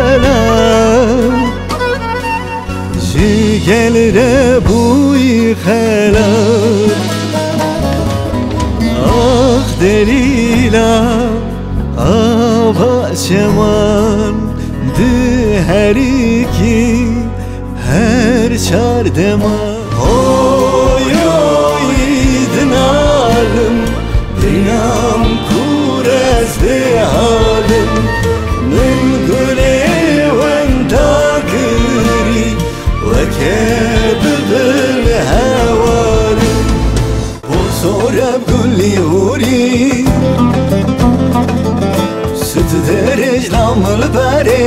خلا جگل بوی خلا آخ دلیلا آوا چمان ده هر کی هر چار دمان oy oy dinarım dinam kurezde halim min gule ventakiri ve kebbil havalim bu sorab gulli huri süt derec lamıl bari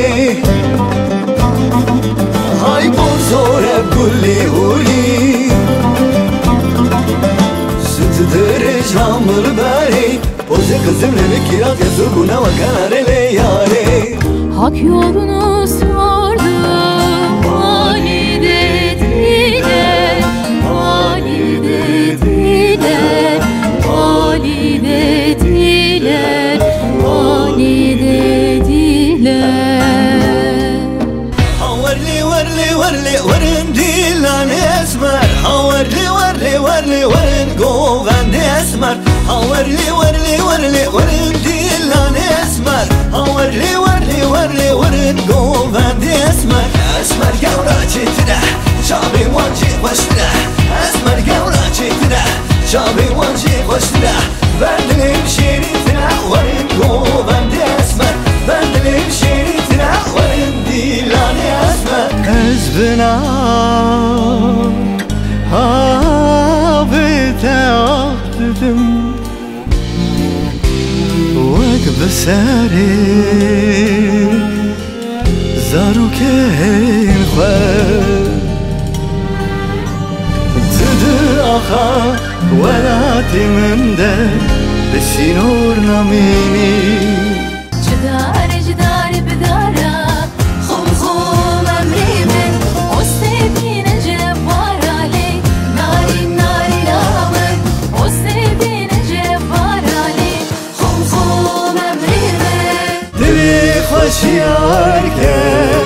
hay bu sorab gulli huri Şamır bari Boze kızım ne kiraz yazı buna vakanare le yare Hak yolunu sordu Valide diler Valide diler Valide diler Valide diler Havarli varli varli varın dilan esmer Havarli varli varli varın govan esmer Havarli varli varli varın dilan esmer Havarli varli varli varın govan esmer Esmer gavra çetine Şabi vancı başına Esmer gavra çetine Şabi vancı başına Bendilim şeritine varın govan esmer Bendilim şeritine varın dilan esmer Ezbina dedim Vek besari zarukeyn khwar Tıdı ağa velati mende besinur namini Cidar cidar bedara Khum khum emri min O sevdiğine cevvar ali Nari nari lamen O sevdiğine cevvar ali Khum khum emri min Dili خوش yarken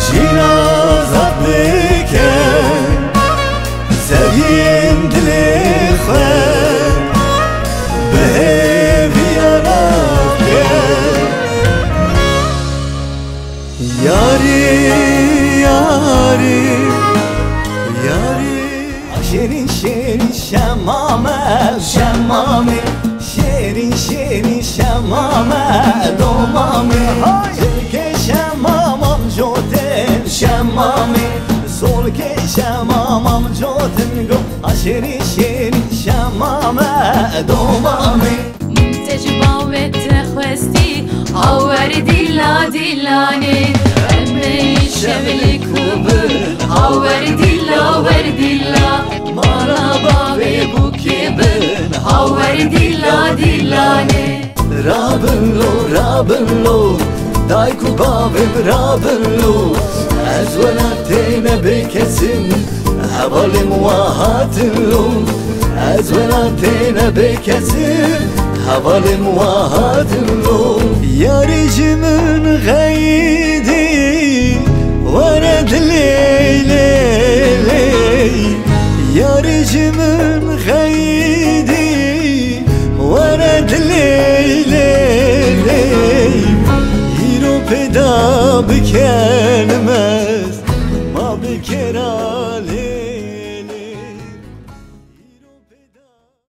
Jinazat diken Sevgin dili khwar Behevi yanarken Yari yari yari Şerin şerin şemame şemame Şerin şerin şemame domame Zülke şemamam joten şemame Solke şemamam joten go Şerin şerin şemame domame تجباوت خواستی هاور دیلا دیلانی امه شبلی کوبر هاور دیلا ور دیلا مالا بابی بو کبر هاور دیلا دیلانی رابلو دایکو بابim رابلو از ولاتینه بکسیم حوالیم واحاتلو از ولاتینه بکسیم حوالیم واحاتلو یاریجمن غیدی ورد لیلی یاریجمن